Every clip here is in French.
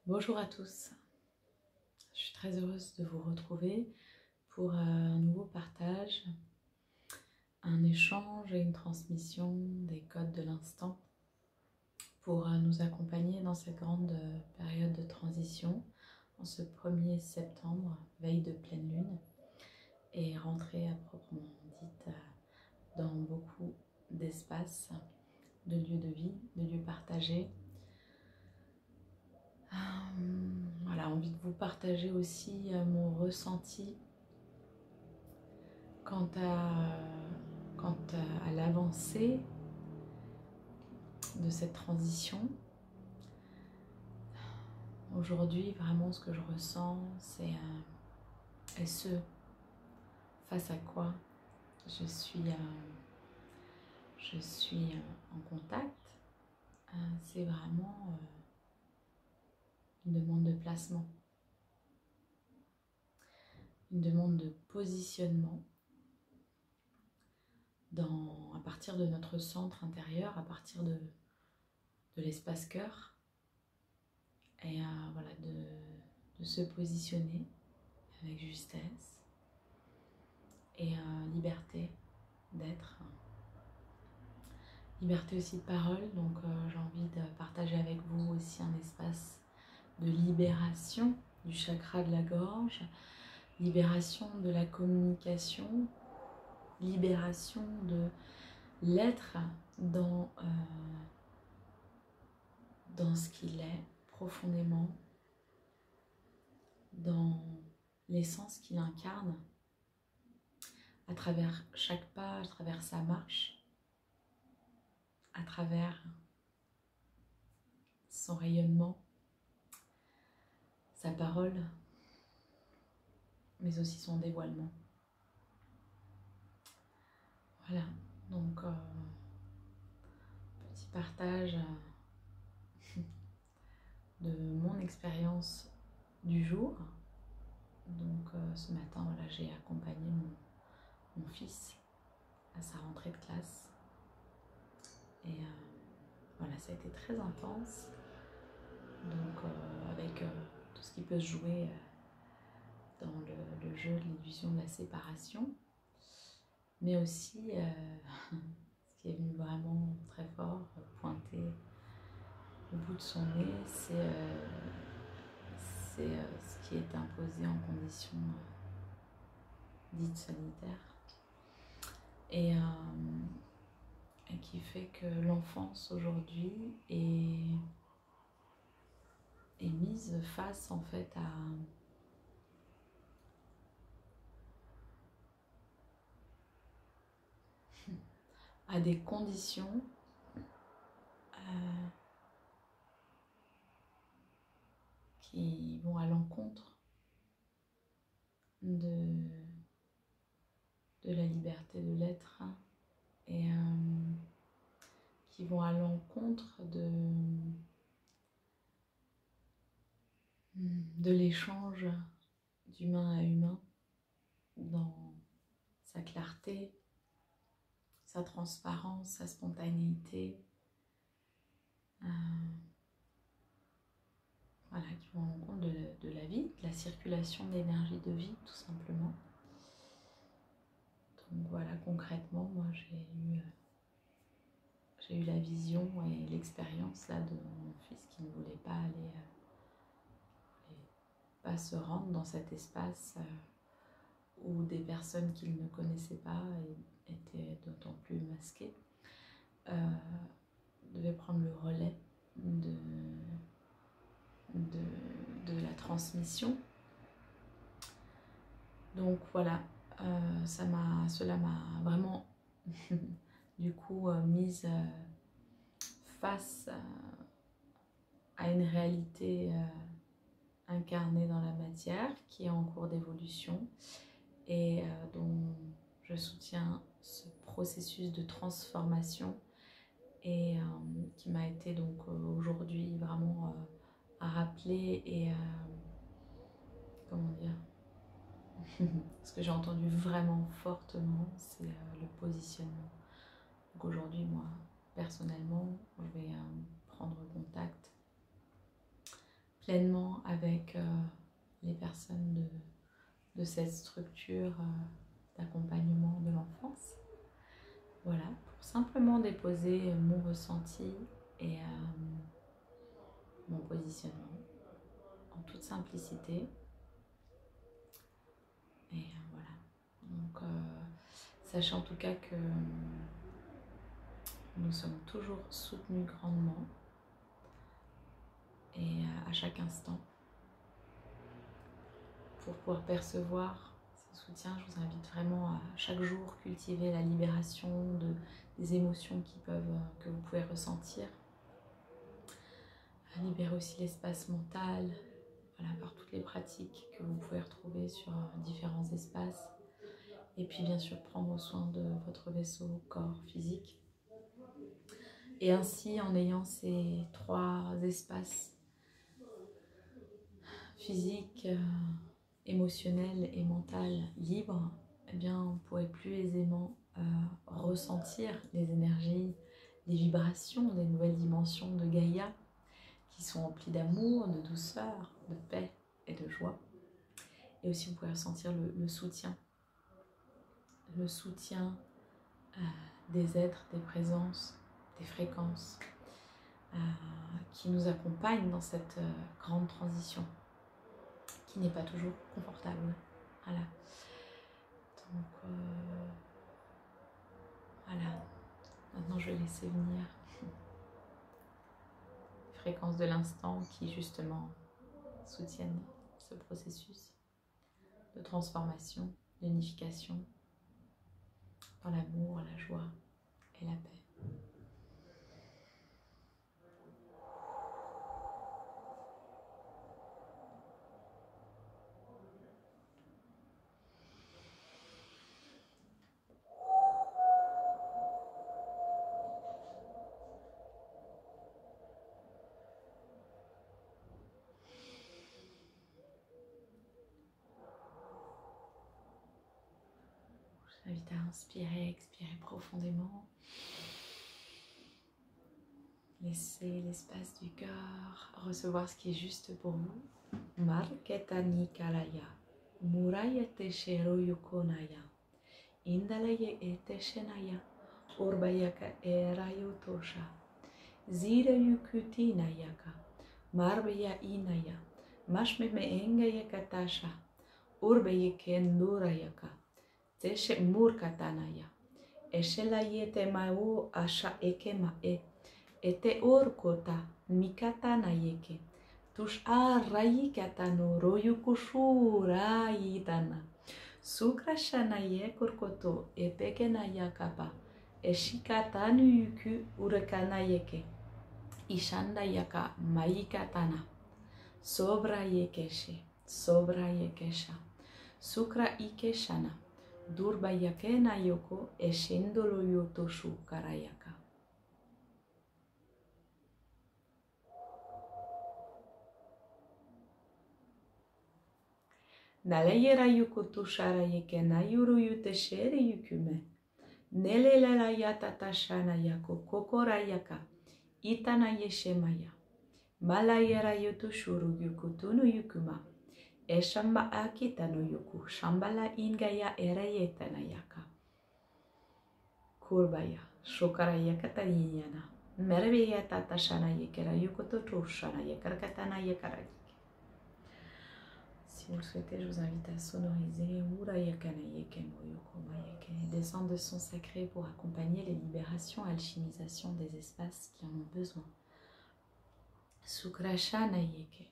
Bonjour à tous, je suis très heureuse de vous retrouver pour un nouveau partage, un échange et une transmission des codes de l'instant pour nous accompagner dans cette grande période de transition en ce 1er septembre, veille de pleine lune et rentrée à proprement dite dans beaucoup d'espaces, de lieux de vie, de lieux partagés. Voilà, envie de vous partager aussi mon ressenti quant à l'avancée de cette transition. Aujourd'hui, vraiment ce que je ressens, c'est ce face à quoi je suis en contact. C'est vraiment une demande de placement, une demande de positionnement à partir de notre centre intérieur, à partir de l'espace cœur, et voilà, de se positionner avec justesse et liberté d'être, liberté aussi de parole. Donc j'ai envie de partager avec vous aussi un espace de libération du chakra de la gorge, libération de la communication, libération de l'être dans ce qu'il est profondément, dans l'essence qu'il incarne, à travers chaque pas, à travers sa marche, à travers son rayonnement, sa parole, mais aussi son dévoilement. Voilà, donc petit partage de mon expérience du jour. Donc ce matin, voilà, j'ai accompagné mon fils à sa rentrée de classe. Et voilà, ça a été très intense. Donc avec tout ce qui peut se jouer dans le jeu de l'illusion de la séparation. Mais aussi, ce qui est venu vraiment très fort, pointer au bout de son nez, c'est ce qui est imposé en conditions dites sanitaires. Et qui fait que l'enfance aujourd'hui est mise face en fait à des conditions qui vont à l'encontre de la liberté de l'être et qui vont à l'encontre de l'échange d'humain à humain dans sa clarté, sa transparence, sa spontanéité, voilà, qui vont à l'encontre de la vie, de la circulation de l'énergie de vie, tout simplement. Donc voilà, concrètement, moi j'ai eu la vision et l'expérience là de mon fils qui ne voulait pas pas se rendre dans cet espace où des personnes qu'il ne connaissait pas étaient d'autant plus masquées, devaient prendre le relais de la transmission. Donc voilà, cela m'a vraiment du coup mise face à une réalité incarnée dans la matière qui est en cours d'évolution et dont je soutiens ce processus de transformation et qui m'a été donc aujourd'hui vraiment à rappeler et comment dire, ce que j'ai entendu vraiment fortement, c'est le positionnement. Donc aujourd'hui, moi, personnellement, je vais prendre contact pleinement avec les personnes de cette structure d'accompagnement de l'enfance. Voilà, pour simplement déposer mon ressenti et mon positionnement en toute simplicité. Et voilà, donc sachez en tout cas que nous sommes toujours soutenus grandement et à chaque instant. Pour pouvoir percevoir ce soutien, je vous invite vraiment à chaque jour cultiver la libération des émotions que vous pouvez ressentir. À libérer aussi l'espace mental, voilà, par toutes les pratiques que vous pouvez retrouver sur différents espaces. Et puis bien sûr prendre soin de votre vaisseau corps physique. Et ainsi, en ayant ces 3 espaces physiques, émotionnel et mental libres, eh bien, on pourrait plus aisément ressentir les énergies, les vibrations des nouvelles dimensions de Gaïa qui sont emplies d'amour, de douceur, de paix et de joie. Et aussi, vous pouvez ressentir le soutien des êtres, des présences, des fréquences qui nous accompagnent dans cette grande transition qui n'est pas toujours confortable. Voilà. Donc voilà. Maintenant, je vais laisser venir les fréquences de l'instant qui justement soutiennent ce processus de transformation, d'unification dans l'amour, la joie et la paix. Je vous invite à inspirer, expirer profondément. Laissez l'espace du cœur recevoir ce qui est juste pour vous. Marketani kalaya, muraya teshero yukonaya, indalaye eteshenaya, urbayaka erayo tosha, zira yukutina yaka, marbaya inaya, mashmeme engaya katasha, urbaye kendura yaka, teshe murkatanaya, eshelayete mau asha ekema ete orkota mikatana yeke tush arayi katano royukushu rayidana sukrashana yekorkoto epekena yakapa eshikatanu yuku urakana yeke ishanda yaka maikatana sobra yekesha sukra ikeshana durba yakena yoko eshendolo yotoshu karayaka. Nalayera yuko tushara yeke na yuru yute shere yukume. Nelela yata tashana yako kokora yaka. Itana yeshemaya. Malayera yutu shuru yuku tunu yukuma. Eshamba akitano yuku. Shambala ingaya era yetana yaka. Kurbaya. Shokara yaka tariyana. Merve yata tashana yekera yuko tushana yekara katana yekara. Si vous le souhaitez, je vous invite à sonoriser des sons de sons sacrés pour accompagner les libérations et alchimisation des espaces qui en ont besoin. Sukrashana yeke.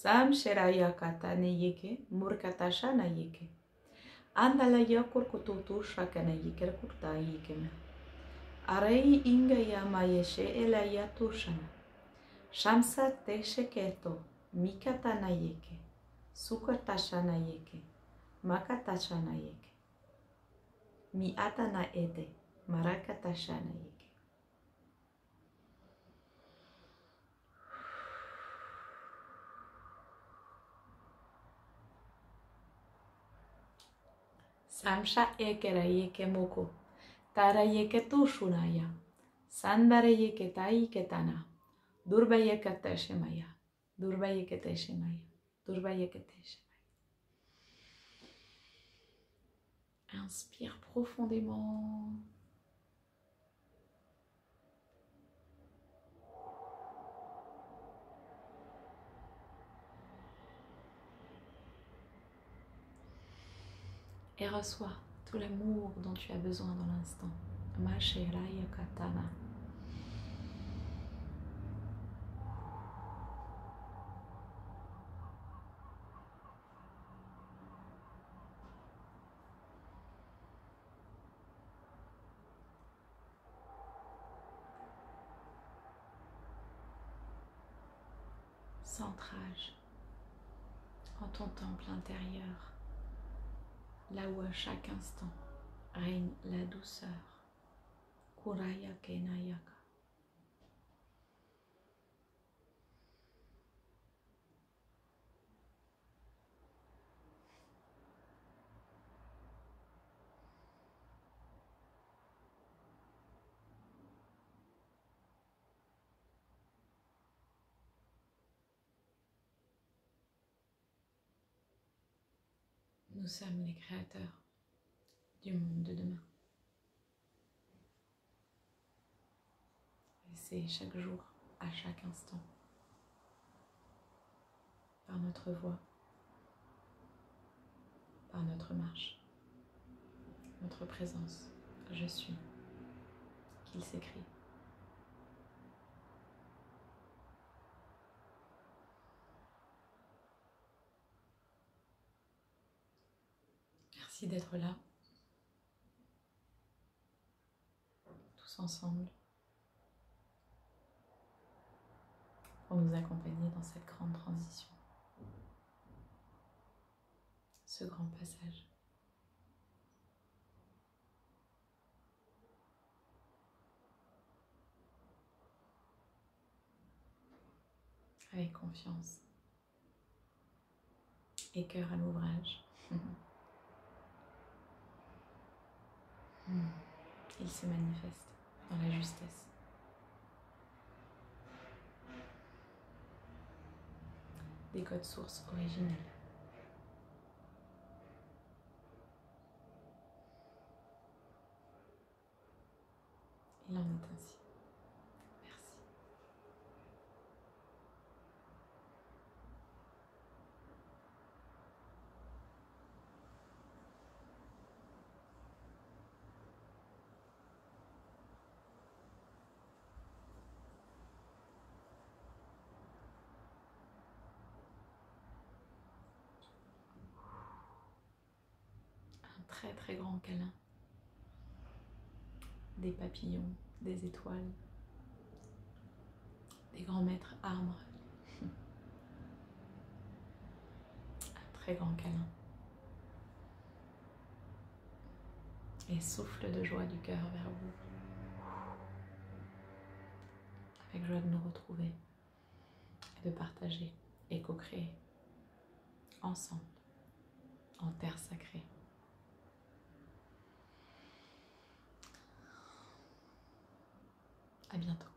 Sam Sheraya Kata Neyeke, Murkatasha Nayeke. Andala Yakurkutu Shakana Yiker Kurta Yikeme. Arei Inga Yamayeshe Elaya Tushana. Shamsa Tesheketo, Mikata Nayeke. Sukatasha Nayeke. Makatasha Nayeke. Miata na Ede, Marakatasha Nayeke. Samsha ekera yeke moko, tara yeke tushunaya, sandara yeke taiketana, durba yeke teshemaya, durba yeke teshemaya, durba yeke teshemaya. Inspire profondément. Et reçois tout l'amour dont tu as besoin dans l'instant. Masheraya Katana. Centrage en ton temple intérieur, là où à chaque instant règne la douceur. Kuraya Kenayaka. Nous sommes les créateurs du monde de demain. Et c'est chaque jour, à chaque instant, par notre voix, par notre marche, notre présence, je suis, qu'il s'écrit. Merci d'être là, tous ensemble, pour nous accompagner dans cette grande transition, ce grand passage. avec confiance et cœur à l'ouvrage. Il se manifeste dans la justesse. Des codes sources originels. Il en est ainsi. Merci. Un très très grand câlin. Des papillons, des étoiles, des grands maîtres arbres. Un très grand câlin. Et souffle de joie du cœur vers vous. Avec joie de nous retrouver et de partager et co-créer ensemble en terre sacrée. À bientôt.